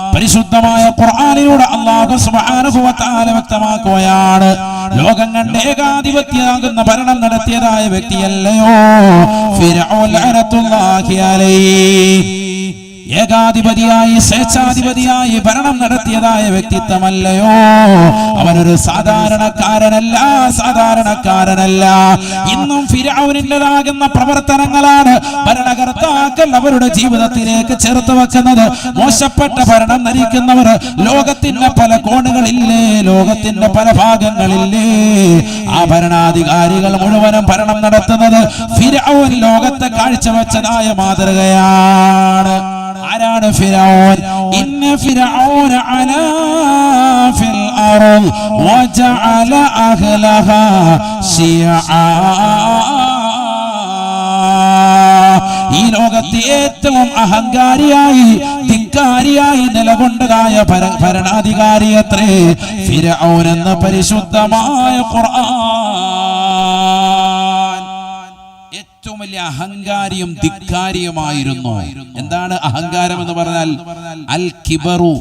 പരിശുദ്ധമായ ഖുർആനിലൂടെ അല്ലാഹു സുബ്ഹാനഹു വ തആല വ്യക്തമാക്കുകയാണ്, ലോകം കണ്ട് ഏകാധിപത്യമാകുന്ന ഭരണം നടത്തിയതായ വ്യക്തിയല്ലയോ ഫിർഔൻ ലഅനത്തുല്ലാഹി അലൈഹി. ഏകാധിപതിയായി സ്വേച്ഛാധിപതിയായി ഭരണം നടത്തിയതായ വ്യക്തിത്വമല്ലയോ, അവനൊരു സാധാരണക്കാരനല്ല. ഇന്നും ഫിർഔനിൻ്റെതാകുന്ന പ്രവർത്തനങ്ങളാണ് ഭരണകർത്താക്കൾ അവരുടെ ജീവിതത്തിലേക്ക് ചേർത്ത് വെക്കുന്നത്. മോശപ്പെട്ട ഭരണം നയിക്കുന്നവർ ലോകത്തിന്റെ പല കോണുകളില്ലേ, ലോകത്തിന്റെ പല ഭാഗങ്ങളില്ലേ, ആ ഭരണാധികാരികൾ മുഴുവനും ഭരണം നടത്തുന്നത് ഫിർഔൻ ലോകത്തെ കാഴ്ചവെച്ചതായ മാതൃകയാണ്. ആരാണ് ഫിർഔൻ? ഇന്ന ഫിർഔന അലാ ഫിൽ അർദ് വജഅല അഹ്ലഹാ ശിയആ. ഈ ലോകത്തെ ഏറ്റവും അഹങ്കാരിയായി ധിക്കാരിയായി നിലകൊണ്ടതായ ഭരണാധികാരി അത്രേ ഫിർഔൻ എന്ന പരിശുദ്ധമായ ഖുർആൻ. ഏറ്റവും വലിയ അഹങ്കാരിയും ധിക്കാരിയുമായിരുന്നു. എന്താണ് അഹങ്കാരം എന്ന് പറഞ്ഞാൽ? അൽ കിബറു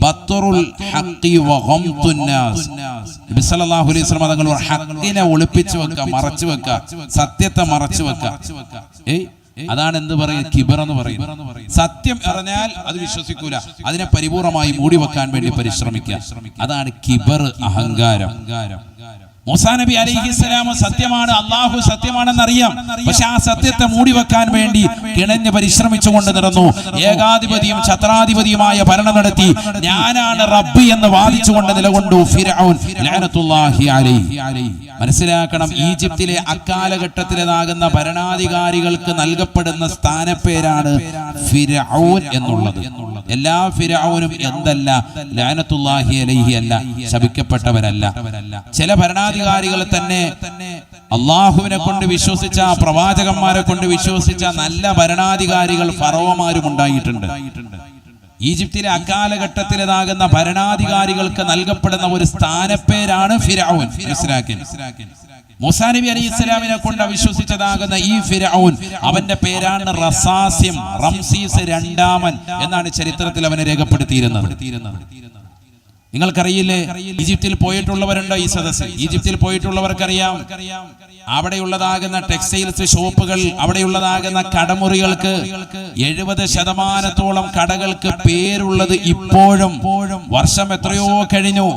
ബത്റുൽ ഹഖി വ ഗംതുൻ നാസ്. നബി സല്ലല്ലാഹു അലൈഹി വസല്ലം തങ്ങൾ ഹഖിനെ ഒളിപ്പിച്ചു വെക്കുക, മറച്ചു വെക്കുക, സത്യത്തെ മറച്ചു വെക്കുക. അതാണ് എന്ത് പറയുന്നത്? കിബർ എന്ന് പറയുന്നത്. സത്യം അറിഞ്ഞാൽ അത് വിശ്വസിക്കൂല, അതിനെ പരിപൂർണമായി മൂടി വെക്കാൻ വേണ്ടി പരിശ്രമിക്കുക. അതാണ് കിബർ, അഹങ്കാരം. മൂസാ നബി അലൈഹിസ്സലാം സത്യമാണ്, അള്ളാഹു സത്യമാണെന്നറിയാം, പക്ഷെ ആ സത്യത്തെ മൂടി വെക്കാൻ വേണ്ടി കിണഞ്ഞ് പരിശ്രമിച്ചുകൊണ്ട് നടന്നു. ഏകാധിപതിയും ഛത്രാധിപതിയുമായ ഭരണം നടത്തി ഞാനാണ് റബ്ബ് എന്ന് വാദിച്ചുകൊണ്ട് നിലകൊണ്ടു ഫിർഔൻ ലഅനത്തുല്ലാഹി അലൈഹി. മനസ്സിലാക്കണം, ഈജിപ്തിലെ അക്കാലഘട്ടത്തിലേതാകുന്ന ഭരണാധികാരികൾക്ക് നൽകപ്പെടുന്ന സ്ഥാനപ്പേരാണ് ഫിർഔൻ എന്നുള്ളത്. എല്ലാ ഫിർഔനും എന്തല്ല? ലഅനത്തുല്ലാഹി അലൈഹി അല്ല, ശപിക്കപ്പെട്ടവരല്ല. ചില ഭരണാധികാരികൾ തന്നെ അള്ളാഹുവിനെ കൊണ്ട് വിശ്വസിച്ച, പ്രവാചകന്മാരെ കൊണ്ട് വിശ്വസിച്ച നല്ല ഭരണാധികാരികൾ ഫറോമാരും ഉണ്ടായിട്ടുണ്ട്. ഈജിപ്തിലെ അക്കാലഘട്ടത്തിലേതാകുന്ന ഭരണാധികാരികൾക്ക് നൽകപ്പെടുന്ന ഒരു സ്ഥാനപ്പേരാണ് ഫിർഔൻ. മനസ്സിലാക്കി, മൂസാ നബി അലൈഹിസ്സലാമിനെ കൊണ്ട് അവിശ്വസിച്ചതാകുന്ന ഈ ഫിർഔൻ, അവന്റെ പേരാണ് റസാസിം, റംസീസ് രണ്ടാമൻ എന്നാണ് ചരിത്രത്തിൽ അവനെ രേഖപ്പെടുത്തിയിരുന്നത്. നിങ്ങൾക്കറിയില്ലേ, ഈജിപ്തിൽ പോയിട്ടുള്ളവരുണ്ടോ ഈ സദസ്സിൽ? ഈജിപ്തിൽ പോയിട്ടുള്ളവർക്കറിയാം, അവിടെയുള്ളതാകുന്ന ടെക്സ്റ്റൈൽസ് ഷോപ്പുകൾ, അവിടെയുള്ളതാകുന്ന കടമുറികൾക്ക് 70% കടകൾക്ക് പേരുള്ളത് ഇപ്പോഴും. വർഷം എത്രയോ കഴിഞ്ഞു,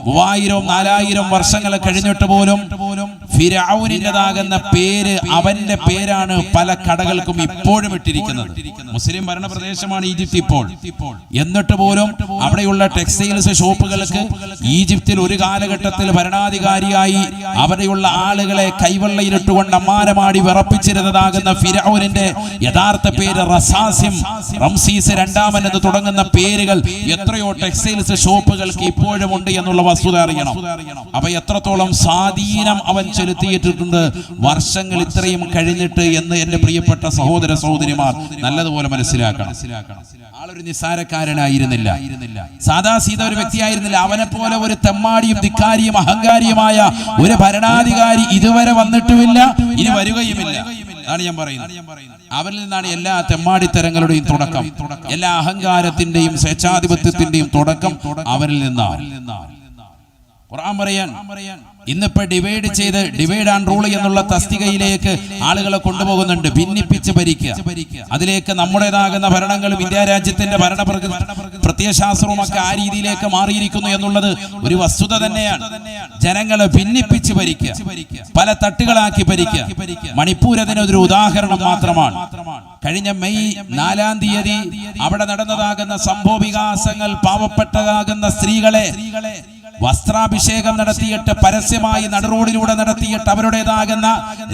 3000-4000 വർഷങ്ങൾ കഴിഞ്ഞിട്ട് പോലും ഫിർഔനിൻ്റെതാകുന്ന പേര്, അവന്റെ പേരാണ് പല കടകൾക്കും ഇപ്പോഴും ഇട്ടിരിക്കുന്നത്. മുസ്ലിം ഭരണ പ്രദേശമാണ് ഈജിപ്ത് ഇപ്പോൾ. എന്നിട്ട് പോലും അവിടെയുള്ള ടെക്സ്റ്റൈൽസ് ഷോപ്പുകൾക്ക് ഈജിപ്തിൽ ഒരു കാലഘട്ടത്തിൽ ഭരണാധികാരിയായി അവിടെയുള്ള ആളുകളെ കൈവെള്ളയിലിട്ടുകൊണ്ട് അമ്മാനമാടി വിറപ്പിച്ചിരുന്നതാകുന്ന ഫിർഔനിന്റെ യഥാർത്ഥ പേര് റസാസിം, റംസീസ് രണ്ടാമൻ എന്ന് തുടങ്ങുന്ന പേരുകൾ എത്രയോ ടെക്സ്റ്റൈൽസ് ഷോപ്പുകൾക്ക് ഇപ്പോഴും ഉണ്ട് എന്നുള്ള വസ്തുത അറിയണം. അപ്പൊ എത്രത്തോളം സ്വാധീനം അവൻ ചെലുത്തിയിട്ടുണ്ട് വർഷങ്ങൾ ഇത്രയും കഴിഞ്ഞിട്ട് എന്ന് എന്റെ പ്രിയപ്പെട്ട സഹോദര സഹോദരിമാർ നല്ലതുപോലെ മനസ്സിലാക്കണം. ആളൊരു നിസ്സാരക്കാരനായിരുന്നില്ല, സാദാ സീത ഒരു വ്യക്തിയായിരുന്നില്ല. അവനെ പോലെ ഒരു തെമ്മാടിയും ധിക്കാരിയും അഹങ്കാരിയുമായ ഒരു ഭരണാധികാരി ഇതുവരെ വന്നിട്ടുമില്ല, ഇനി വരികയുമില്ല. അതാണ് ഞാൻ പറയുന്നത്. അവരിൽ നിന്നാണ് എല്ലാ തെമ്മാടിത്തരങ്ങളുടെയും തുടക്കം, എല്ലാ അഹങ്കാരത്തിന്റെയും സ്വേച്ഛാധിപത്യത്തിന്റെയും തുടക്കം അവരിൽ നിന്നാണ്. ഖുർആൻ പറയാൻ, ഇന്നിപ്പോ ഡിവൈഡ് ആൻഡ് റൂൾ എന്നുള്ള തസ്തികയിലേക്ക് ആളുകളെ കൊണ്ടുപോകുന്നുണ്ട്, ഭിന്നിപ്പിച്ച് ഭരിക്കുക. അതിലേക്ക് നമ്മുടേതാകുന്ന ഭരണങ്ങളും ഇന്ത്യ രാജ്യത്തിന്റെ ഭരണ പ്രത്യയശാസ്ത്രവും ഒക്കെ ആ രീതിയിലേക്ക് മാറിയിരിക്കുന്നു എന്നുള്ളത് ഒരു വസ്തുത തന്നെയാണ്. ജനങ്ങളെ ഭിന്നിപ്പിച്ച് ഭരിക്കുക, പല തട്ടുകളാക്കി ഭരിക്കുക. മണിപ്പൂർ അതിനൊരു ഉദാഹരണം മാത്രമാണ്. കഴിഞ്ഞ മെയ് 4-ാം തീയതി അവിടെ നടന്നതാകുന്ന സംഭവ വികാസങ്ങൾ, പാവപ്പെട്ടതാകുന്ന സ്ത്രീകളെ വസ്ത്രാഭിഷേകം നടത്തിയിട്ട് പരസ്യമായി നടുറോഡിലൂടെ നടത്തിയിട്ട് അവരുടേതാകുന്ന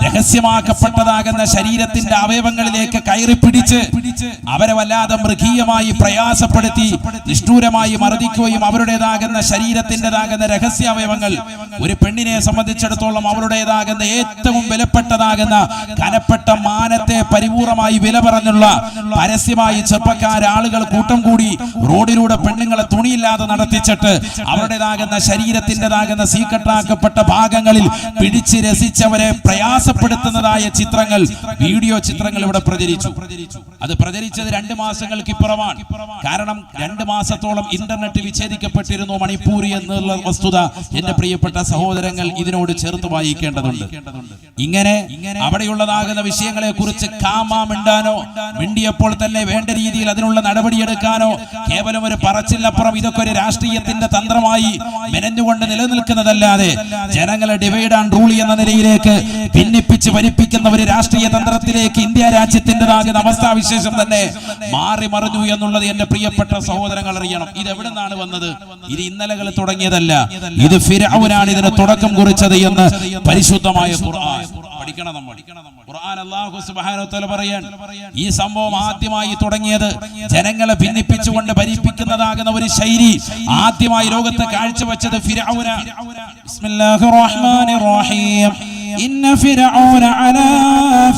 രഹസ്യമാക്കപ്പെട്ടതാകുന്ന ശരീരത്തിന്റെ അവയവങ്ങളിലേക്ക് കയറി പിടിച്ച് അവരെ വല്ലാതെ മൃഗീയമായി പ്രയാസപ്പെടുത്തി നിഷ്ഠൂരമായി മർദ്ദിക്കുകയും അവരുടേതാകുന്ന ശരീരത്തിൻ്റെതാകുന്ന രഹസ്യാവയവങ്ങൾ ഒരു പെണ്ണിനെ സംബന്ധിച്ചിടത്തോളം അവരുടേതാകുന്ന ഏറ്റവും വിലപ്പെട്ടതാകുന്ന കനപ്പെട്ട മാനത്തെ പരിപൂർണമായി വില പറഞ്ഞുള്ള പരസ്യമായി ചെറുപ്പക്കാർ ആളുകൾ കൂട്ടം കൂടി റോഡിലൂടെ പെണ്ണുങ്ങളെ തുണിയില്ലാതെ നടത്തിച്ചിട്ട് അവരുടേതാകുന്ന അവരുടേതാകുന്ന ശരീരത്തിൻ്റെതാകുന്ന സീക്രട്ടാക്കപ്പെട്ട ഭാഗങ്ങളിൽ പിടിച്ച് രസിച്ചവരെ പ്രയാസപ്പെടുത്തുന്നതായ ചിത്രങ്ങൾ, വീഡിയോ ചിത്രങ്ങൾ ഇവിടെ പ്രചരിച്ചു. അത് പ്രചരിച്ചത് 2 മാസങ്ങൾക്ക് ഇപ്പുറമാണ്. കാരണം 2 മാസത്തോളം ഇന്റർനെറ്റ് വിച്ഛേദിക്കപ്പെട്ടിരുന്നു മണിപ്പൂർ എന്നുള്ള വസ്തുത എന്റെ പ്രിയപ്പെട്ട സഹോദരങ്ങൾ ഇതിനോട് ചേർത്ത് വായിക്കേണ്ടതുണ്ട്. ഇങ്ങനെ അവിടെയുള്ളതാകുന്ന വിഷയങ്ങളെ കുറിച്ച് മിണ്ടാനോ മിണ്ടിയപ്പോൾ തന്നെ വേണ്ട രീതിയിൽ അതിനുള്ള നടപടിയെടുക്കാനോ കേവലം ഒരു പറച്ചിലപ്പുറം ഇതൊക്കെ ഒരു രാഷ്ട്രീയത്തിന്റെ തന്ത്രമായി മെനഞ്ഞുകൊണ്ട് നിലനിൽക്കുന്നതല്ലാതെ ജനങ്ങളെ ഡിവൈഡ് ആൻഡ് റൂൾ എന്ന നിലയിലേക്ക് ഭിന്നിപ്പിച്ച് ഭരിപ്പിക്കുന്ന ഒരു രാഷ്ട്രീയ തന്ത്രത്തിലേക്ക് ഇന്ത്യ രാജ്യത്തിൻ്റെതാകുന്ന അവസ്ഥാവിശേഷം തന്നെ മാറി മറിഞ്ഞു എന്നുള്ളത് എന്റെ പ്രിയപ്പെട്ട സഹോദരങ്ങൾ അറിയണം. ഇത് എവിടെ നിന്നാണ് വന്നത്? ഇത് ഇന്നലകൾ തുടങ്ങിയതല്ല. ഇത് ഫിർഔനാണ് ഇതിന് തുടക്കം കുറിച്ചത് എന്ന് പരിശുദ്ധമായ ഖുർആൻ പഠിക്കണം. നമ്മൾ ഖുർആൻ അല്ലാഹു സുബ്ഹാനഹു വ തആല പറയാൻ ഈ സംഭവം ആദ്യമായി തുടങ്ങിയത് ജനങ്ങളെ ഭിന്നിപ്പിച്ചുകൊണ്ട് ഭരിപ്പിക്കുന്നതാകുന്ന ഒരു ശൈലി ആദ്യമായി ലോകത്ത് കാഴ്ചവെച്ചത് ഫിർഔനാണ്. ബിസ്മില്ലാഹിർ റഹ്മാനിർ റഹീം. إن فرعون علا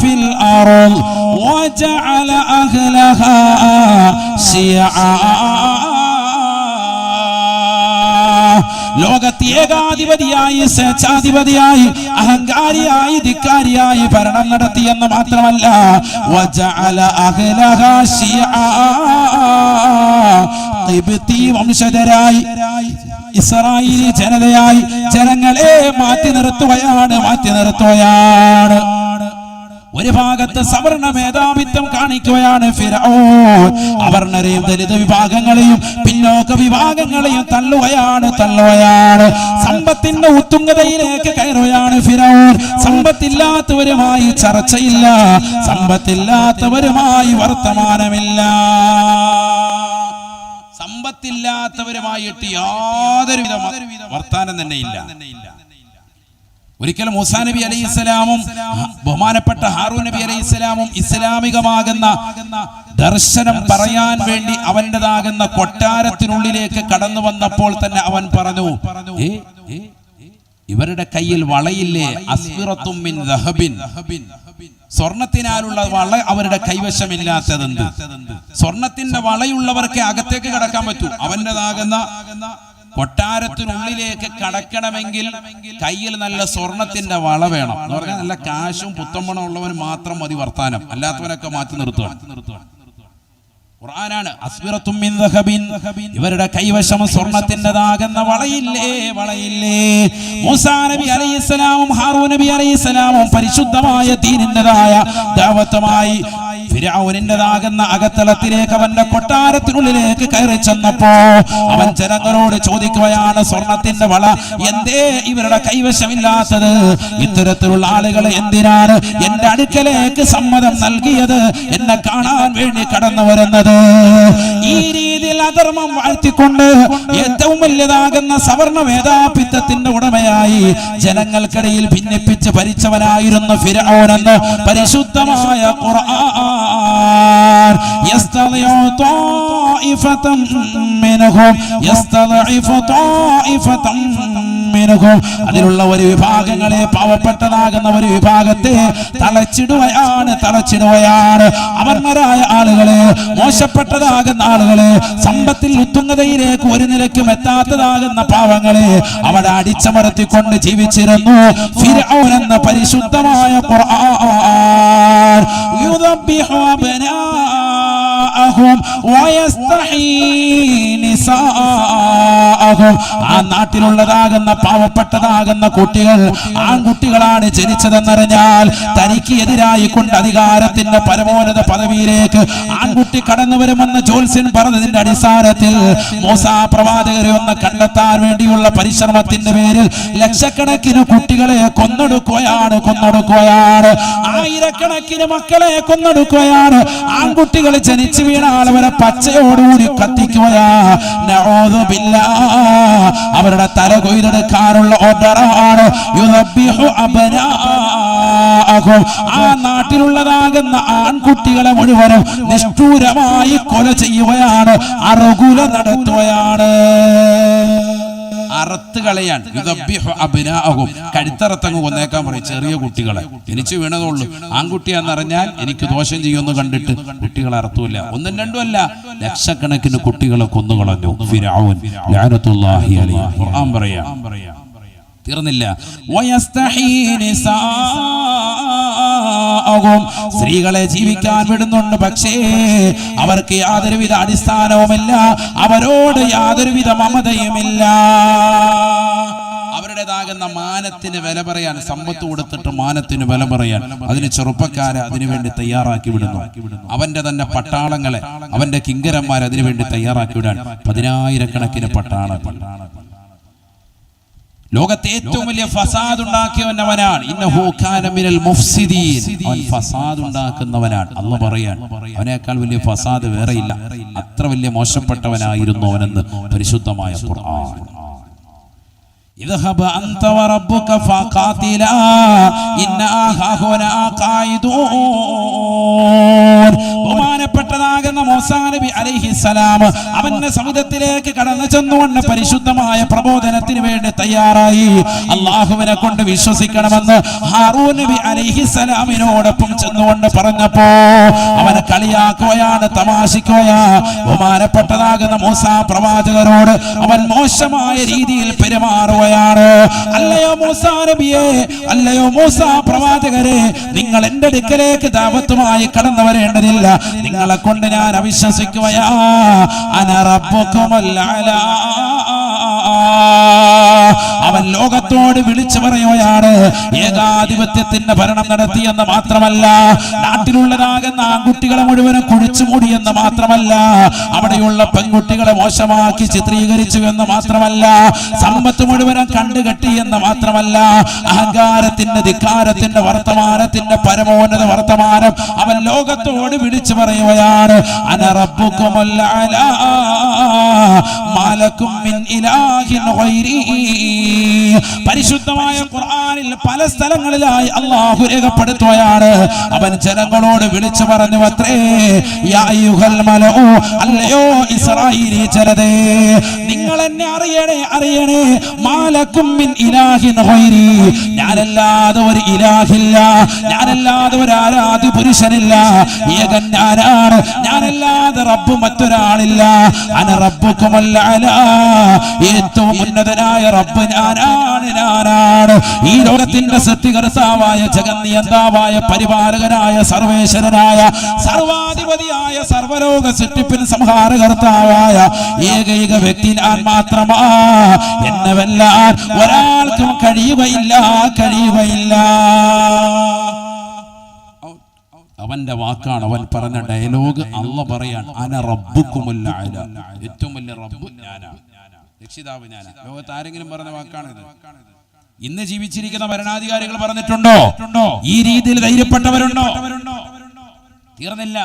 في الأرض وجعل أهلها شيعا. ലോകത്തെ ഏകാധിപതിയായി, സ്വേച്ഛാധിപതിയായി, അഹങ്കാരിയായി, ധിക്കാരിയായി ഭരണം നടത്തിയെന്ന് മാത്രമല്ല, വജഅല അഹ്ലഹാ ശിയആ, ഖിബ്തി വംശജരായി, ഇസ്രായേലി ജനതയായി ജനങ്ങളെ മാറ്റി നിർത്തുകയാണ്. ഒരു ഭാഗത്ത് സവർണ മേധാവിത്വം കാണിക്കുകയാണ് ഫിർഔൻ. അവർണരെയും ദലിത് വിഭാഗങ്ങളെയും പിന്നോക്ക വിഭാഗങ്ങളെയും തള്ളുകയാണ്. സമ്പത്തിന്റെ ഉത്തുംഗതയിലേക്ക് കയറുകയാണ് ഫിർഔൻ. സമ്പത്തില്ലാത്തവരുമായി ചർച്ചയില്ല, സമ്പത്തില്ലാത്തവരുമായി വർത്തമാനമില്ല, സമ്പത്തില്ലാത്തവരുമായിട്ട് യാതൊരുവിധ വർത്താനം തന്നെ ഇല്ല. ഒരിക്കൽ മൂസാ നബി അലൈഹിസ്സലാമും ബഹുമാനപ്പെട്ട ഹാറൂൻ നബി അലൈഹിസ്സലാമും ഇസ്ലാമികമാകുന്ന ദർശനം പറയാൻ വേണ്ടി അവൻ്റെതാകുന്ന കൊട്ടാരത്തിനുള്ളിലേക്ക് കടന്നു വന്നപ്പോൾ തന്നെ അവൻ പറഞ്ഞു, ഇവരുടെ കയ്യിൽ വളയില്ലേ? അസ്ഫിറത്തും മിൻ ദഹബിൻ, സ്വർണത്തിനാലുള്ള വള അവരുടെ കൈവശമില്ലാത്തതെന്ത്? സ്വർണത്തിന്റെ വളയുള്ളവർക്ക് അകത്തേക്ക് കടക്കാൻ പറ്റൂ. അവൻ്റെതാകുന്ന കൊട്ടാരത്തിനുള്ളിലേക്ക് കടക്കണമെങ്കിൽ കയ്യിൽ നല്ല സ്വർണത്തിന്റെ വള വേണം എന്ന് പറഞ്ഞാൽ നല്ല കാശും പുത്തമ്പണം ഉള്ളവന് മാത്രം മതി വർത്താനം, അല്ലാത്തവനൊക്കെ മാറ്റി നിർത്തുകയാണ്. ഖുർആനാണ്. അസ്ഫിറത്തും മിൻ ദഹബിൻ, ഇവരുടെ കൈവശം സ്വർണത്തിൻ്റെതാകുന്ന വളയില്ലേ? മൂസാ നബി അലൈഹിസ്സലാമും ഹാറൂൻ നബി അലൈഹിസ്സലാമും പരിശുദ്ധമായ ദീനിൻ്റെതായ ദഅവത്തുമായി ഫിർഔനിൻ്റെതാകുന്ന അകത്തളത്തിലേക്ക് അവന്റെ കൊട്ടാരത്തിനുള്ളിലേക്ക് കയറി ചെന്നപ്പോ അവൻ ജനങ്ങളോട് ചോദിക്കുകയാണ്, സ്വർണത്തിന്റെ വള എന്തേ ഇവരുടെ കൈവശമില്ലാത്തത്? ഇത്തരത്തിലുള്ള ആളുകൾ എന്തിനാണ് എന്റെ അടുക്കലേക്ക് സമ്മതം നൽകിയത്, എന്നെ കാണാൻ വേണ്ടി കടന്നു വരുന്നത്? ഈ രീതിയിൽ അധർമ്മം വാഴ്ത്തിക്കൊണ്ട് ഏറ്റവും വലിയതാകുന്ന സവർണ മേധാവിത്വത്തിന്റെ ഉടമയായി ജനങ്ങൾക്കിടയിൽ ഭിന്നിപ്പിച്ച് ഭരിച്ചവനായിരുന്നു ഫിർഔൻ എന്ന് പരിശുദ്ധമായ ഖുർആൻ. يستضعف طائفة منهم അതിലുള്ള ഒരു വിഭാഗങ്ങളെ, പാവപ്പെട്ടതാകുന്ന ഒരു വിഭാഗത്തെ തളച്ചിടുകയാണ്. അവർണരായ ആളുകളെ, മോശപ്പെട്ടതാകുന്ന ആളുകളെ, സമ്പത്തിൽ ഉത്തുംഗതയിലേക്ക് ഒരു നിലയ്ക്കും എത്താത്തതാകുന്ന പാവങ്ങളെ അവിടെ അടിച്ചമർത്തിക്കൊണ്ട് ജീവിച്ചിരുന്നു ഫിർഔൻ എന്ന പരിശുദ്ധമായ ഖുർആൻ. യുദബ്ബിഹു അബ്നാഅഹും വയസ്തഹീ നിസാഅഹും. ആ നാട്ടിലുള്ളതാകുന്ന പാവപ്പെട്ടതാകുന്ന കുട്ടികൾ ആൺകുട്ടികളാണ് ജനിച്ചതെന്നറിഞ്ഞാൽ തനിക്ക് എതിരായി കൊണ്ട് അധികാരത്തിന്റെ പരമോന്നത പദവിയിലേക്ക് ആൺകുട്ടി കടന്നു വരുമെന്ന് ജോത്സ്യൻ പറഞ്ഞതിന്റെ അടിസ്ഥാനത്തിൽ മൂസാ പ്രവാചകരെ ഒന്ന് കണ്ടെത്താൻ വേണ്ടിയുള്ള പരിശ്രമത്തിന്റെ പേരിൽ ലക്ഷക്കണക്കിന് കുട്ടികളെ കൊന്നൊടുക്കുകയാണ്. ആയിരക്കണക്കിന് മക്കളെ കൊന്നൊടുക്കുകയാണ്. ആൺകുട്ടികൾ ജനിച്ചു വീണാൽ അവരെ പച്ചയോടുകൂടി കത്തിക്കുകയാണ്. നഊദു ബില്ലാഹ്. അവരുടെ തല കൊയ്തെടുക്കാനുള്ള ഓർഡറാണ്. യുദബ്ബിഹു അബ്നാഅഹും. ആ നാട്ടിലുള്ളതാകുന്ന ആൺകുട്ടികളെ മുഴുവനും നിഷ്ഠൂരമായി കൊല ചെയ്യുകയാണ്, അറുകുല നടത്തുകയാണ്. അറുത്ത് കളയാൻ. യുദബ്ബിഹു അബ്നാഅഹും, കഴുത്തറത്തങ്ങ് കൊന്നേക്കാൻ പറയും ചെറിയ കുട്ടികളെ. ജനിച്ചു വീണതുള്ളൂ, ആൺകുട്ടിയാന്നറിഞ്ഞാൽ എനിക്ക് ദോഷം ചെയ്യുമെന്ന് കണ്ടിട്ട് കുട്ടികളെ അറുത്തൂല്ല. ഒന്നും രണ്ടും അല്ല, ലക്ഷക്കണക്കിന് കുട്ടികളെ കൊന്നുകളഞ്ഞു ഫിർഔൻ ലഅനത്തുല്ലാഹി അലൈഹി. ഖുർആൻ പറയാം, തീർന്നില്ല. സ്ത്രീകളെ ജീവിക്കാൻ വിടുന്നുണ്ട്, പക്ഷേ അവർക്ക് യാതൊരുവിധ അടിസ്ഥാനവുമില്ല, അവരോട് യാതൊരുവിധ മമതയുമില്ല. അവരുടേതാകുന്ന മാനത്തിന് വില പറയാൻ, സമ്പത്ത് കൊടുത്തിട്ട് മാനത്തിന് വില പറയാൻ അതിന് ചെറുപ്പക്കാരെ അതിനുവേണ്ടി തയ്യാറാക്കി വിടുന്നു. അവന്റെ തന്നെ പട്ടാളങ്ങളെ, അവന്റെ കിങ്കരന്മാരെ അതിനുവേണ്ടി തയ്യാറാക്കി വിടാൻ 10,000-കണക്കിന് പട്ടാളങ്ങൾ. ലോകത്തെ ഏറ്റവും വലിയ ഫസാദ് ഉണ്ടാക്കിയവനവനാണ്. ഇന്നഹു കാന മിനൽ മുഫ്സിദീൻ, അവൻ ഫസാദ് ഉണ്ടാക്കുന്നവനാണ്. അല്ലാഹു പറയാൻ അവനേക്കാൾ വലിയ ഫസാദ് വേറെയില്ല. അത്ര വലിയ മോശപ്പെട്ടവനായിരുന്നു അവനെന്ന് പരിശുദ്ധമായ ഖുർആൻ. ഇദ്ഹബ അൻത വറബ്ബുക ഫഖാതിലാ ഇന്നാ ഹാഹുനാ ഖായിദൂൻ. ബഹുമാനപ്പെട്ടതാകുന്ന മൂസാ നബി അലൈഹിസ്സലാം അവന്റെ സമുദ്രത്തിലേക്ക് കടന്നു ചെന്നുകൊണ്ട് പരിശുദ്ധമായ പ്രബോധനത്തിന് വേണ്ടി തയ്യാറായി. അല്ലാഹുവിനെ കൊണ്ട് വിശ്വസിക്കണമെന്ന് ഹാറൂൻ നബി അലൈഹിസ്സലാമിനോടൊപ്പം ചെന്നുകൊണ്ട് പറഞ്ഞപ്പോ അവനെ കളിയാക്കുകയാണ്, തമാശിക്കുകയാ. ബഹുമാനപ്പെട്ടതാകുന്ന മൂസാ പ്രവാചകരോട് അവൻ മോശമായ രീതിയിൽ പെരുമാറുക. അല്ലയോ മൂസാ നബിയെ, അല്ലയോ മൂസാ പ്രവാചകരെ, നിങ്ങൾ എന്റെ അടുക്കലേക്ക് ദഅവത്തുമായി കടന്നു വരേണ്ടതില്ല. നിങ്ങളെ കൊണ്ട് ഞാൻ അവിശ്വസിക്കുകയാ. അന റബ്ബുകുമുൽ അലാ. അവൻ ലോകത്തോട് വിളിച്ചു പറയുകയാണ്, ഏകാധിപത്യത്തിന്റെ ഭരണം നടത്തിയെന്ന് മാത്രമല്ല, നാട്ടിലുള്ളതാകുന്ന ആൺകുട്ടികളെ മുഴുവനും കുഴിച്ചു മൂടിയെന്ന് മാത്രമല്ല, അവിടെയുള്ള പെൺകുട്ടികളെ മോശമാക്കി ചിത്രീകരിച്ചു എന്ന് മാത്രമല്ല, സമ്പത്ത് മുഴുവനും കണ്ടുകെട്ടി എന്ന് മാത്രമല്ല, അഹങ്കാരത്തിന്റെ ധിക്കാരത്തിന്റെ വർത്തമാനത്തിന്റെ പരമോന്നത വർത്തമാനം അവൻ ലോകത്തോട് വിളിച്ചു പറയുകയാണ്. അന റബ്ബുകുമുൽ അലാ മാലക്കും മിൻ ഇലാഹിൻ ഗൈരി. പരിശുദ്ധമായ ഖുർആനിൽ പല സ്ഥലങ്ങളിലായി അല്ലാഹു രേഖപ്പെടുത്തുകയാണ്. അവൻ ജനങ്ങളോട് വിളിച്ചു പറഞ്ഞു അത്രേ, യാ അയ്യുഹൽ മലഉ, അല്ലയോ ഇസ്രായേലി ജനതേ, നിങ്ങൾ എന്നെ അറിയണേ, അറിയണേ. മാലക്കും മിൻ ഇലാഹിൻ ഗൈരി, ഞാനല്ലാതെ ഒരു ഇലാഹില്ല, ഞാനല്ലാതെ ഒരു ആരാധ്യ പുരുഷനില്ല, ഏകൻ ഞാനാണ്, ഞാനല്ലാതെ റബ്ബ് മറ്റൊരാളില്ല. അന റബ്ബുകുമുൽ അലാ, ഏറ്റവും ഉന്നതനായ റബ്ബ് ഞാനാണ്, ഞാനാണ്. ഈ ലോകത്തിന്റെ സൃഷ്ടികർത്താവായ, ജഗന്നിയന്താവായ, പരിപാലകനായ, സർവേശ്വരനായ, സർവാധിപതിയായ, സർവലോക സൃഷ്ടിപ്പിൻ സംഹാരകർത്താവായ ഏകൈക വ്യക്തി ഞാൻ മാത്രമാ. എന്നെ വെല്ലാൻ ഒരാൾക്കും കഴിയുകയില്ല, കഴിയുകയില്ല. അവന്റെ വാക്കാണ്, അവൻ പറഞ്ഞ ഡയലോഗ്. അല്ലാഹു പറയാണ്, അന റബ്ബുകുമുൽ അലാ, ഏറ്റവും വലിയ റബ്ബ് ഞാനാണ്, രക്ഷിതാവ് ഞാനാണ്. ലോകത്ത് ആരെങ്കിലും പറഞ്ഞ വാക്കാണിത്? ഇന്ന് ജീവിച്ചിരിക്കുന്ന ഭരണാധികാരികൾ പറഞ്ഞിട്ടുണ്ടോ? ഈ രീതിയിൽ ധൈര്യപ്പെട്ടവരുണ്ടോ? തീർന്നില്ല.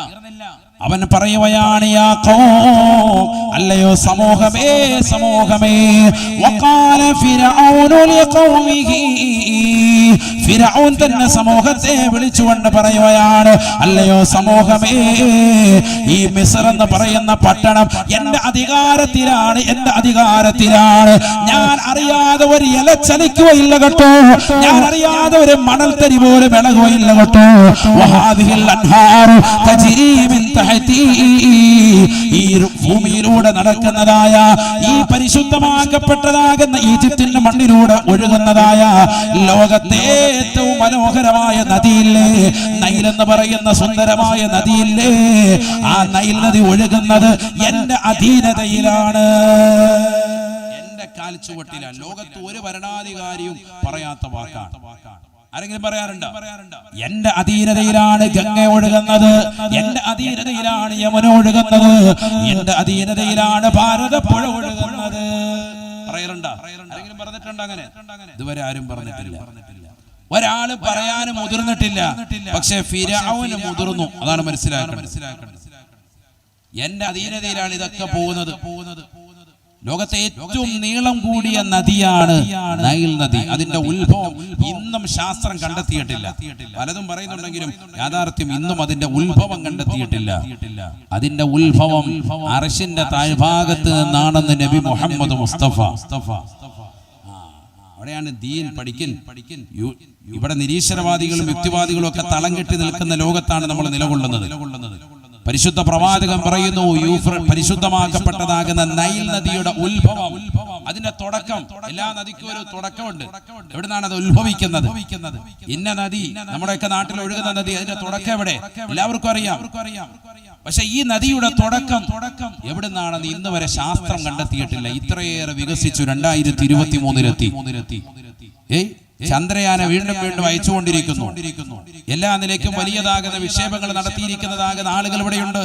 അവൻ പറയുകയാണ്, യാ ഖൗം, അല്ലയോ സമൂഹമേ, സമൂഹമേ. വഖാല ഫിർഔനു ലിഖൗമിഹി, ഫിർഔൻ തന്നെ സമൂഹത്തെ വിളിച്ചുകൊണ്ട് പറയുകയാണ്, അല്ലയോ സമൂഹമേ, ഈ മിസ്ർ എന്ന് പറയുന്ന പട്ടണം എന്റെ അധികാരത്തിലാണ്, എന്റെ അധികാരത്തിലാണ്. ഞാൻ അറിയാതെ ഒരു ഇല ചലിക്കുകയില്ല കേട്ടോ, ഞാൻ അറിയാതെ ഒരു മണൽത്തരി പോലും ഇളകുകയില്ല കേട്ടോ. വഹാദിഹിൽ അൻഹാറു തജ്രീ മിൻ തഹ്തി, ഈ ഭൂമിയിലൂടെ നടക്കുന്നതായ, ഈ പരിശുദ്ധമാക്കപ്പെട്ടതാകുന്ന ഈജിപ്തിന്റെ മണ്ണിലൂടെ ഒഴുകുന്നതായ ലോകത്തെ ഏറ്റവും മനോഹരമായ നദിയില്ലേ, നൈൽ എന്ന് പറയുന്ന സുന്ദരമായ നദിയില്ലേ, ആ നൈൽ നദി ഒഴുകുന്നത് എന്റെ അധീനതയിലാണ്, എന്റെ കാൽച്ചുവട്ടിലാണ്. ലോകത്ത് ഒരു ഭരണാധികാരിയും പറയാത്ത വാക്കാണ്. ആരെങ്കിലും പറയാറുണ്ടോ? എന്റെ അധീനതയിലാണ് ഗംഗ ഒഴുകുന്നത്, എന്റെ അധീനതയിലാണ് യമുന ഒഴുകുന്നത്, എന്റെ അധീനതയിലാണ് ഭാരതപ്പുഴ ഒഴുകുന്നത്. പറയാറുണ്ടോ? ആരെങ്കിലും പറഞ്ഞിട്ടുണ്ടോ അങ്ങനെ? ഇതുവരെ ആരും പറഞ്ഞിട്ടില്ല. ഒരാള് പറയാനും മുതിർന്നിട്ടില്ല. പക്ഷെ ഫിർഔന് മുതിർന്നു. അതാണ് മനസ്സിലാക്കണം. എന്റെ അധീനതയിലാണ് ഇതൊക്കെ പോകുന്നത്. ലോകത്തെ ഏറ്റവും നീളം കൂടിയ നദിയാണ് നൈൽ നദി. അതിന്റെ ഉത്ഭവം ഇന്നും ശാസ്ത്രം കണ്ടെത്തിയിട്ടില്ല. പലതും പറയുന്നുണ്ടെങ്കിലും യാഥാർത്ഥ്യം ഇന്നും അതിന്റെ ഉത്ഭവം കണ്ടെത്തിയിട്ടില്ല. അതിന്റെ ഉത്ഭവം അർശിന്റെ താഴ്ഭാഗത്ത് നിന്നാണെന്ന് നബി മുഹമ്മദ് മുസ്തഫ അവിടെയാണ് ദീൻ പഠിക്കൽ. ഇവിടെ നിരീശ്വരവാദികളും യുക്തിവാദികളും ഒക്കെ തളം കെട്ടി നിൽക്കുന്ന ലോകത്താണ് നമ്മൾ നിലകൊള്ളുന്നത്. പരിശുദ്ധ പ്രവാചകൻ പറയുന്നു, പരിശുദ്ധമാക്കപ്പെട്ടതാകുന്ന നൈൽ നദിയുടെ ഉത്ഭവം, അതിന്റെ തുടക്കം, എല്ലാ നദിക്കും ഒരു തുടക്കമുണ്ട്. എവിടുന്നാണ് അത് ഉത്ഭവിക്കുന്നത്? ഇന്ന നദി, നമ്മുടെയൊക്കെ നാട്ടിൽ ഒഴുകുന്ന നദി, അതിന്റെ തുടക്കം എവിടെ? എല്ലാവർക്കും അറിയാം. പക്ഷെ ഈ നദിയുടെ തുടക്കം എവിടുന്നാണെന്ന് ഇന്ന് വരെ ശാസ്ത്രം കണ്ടെത്തിയിട്ടില്ല. ഇത്രയേറെ വികസിച്ചു 2023 ചന്ദ്രയാനെ വീണ്ടും അയച്ചുകൊണ്ടിരിക്കുന്നു. എല്ലാ നിലയ്ക്കും വലിയതാകുന്ന വിക്ഷേപങ്ങൾ നടത്തിയിരിക്കുന്നതാകുന്ന ആളുകൾ ഇവിടെയുണ്ട്,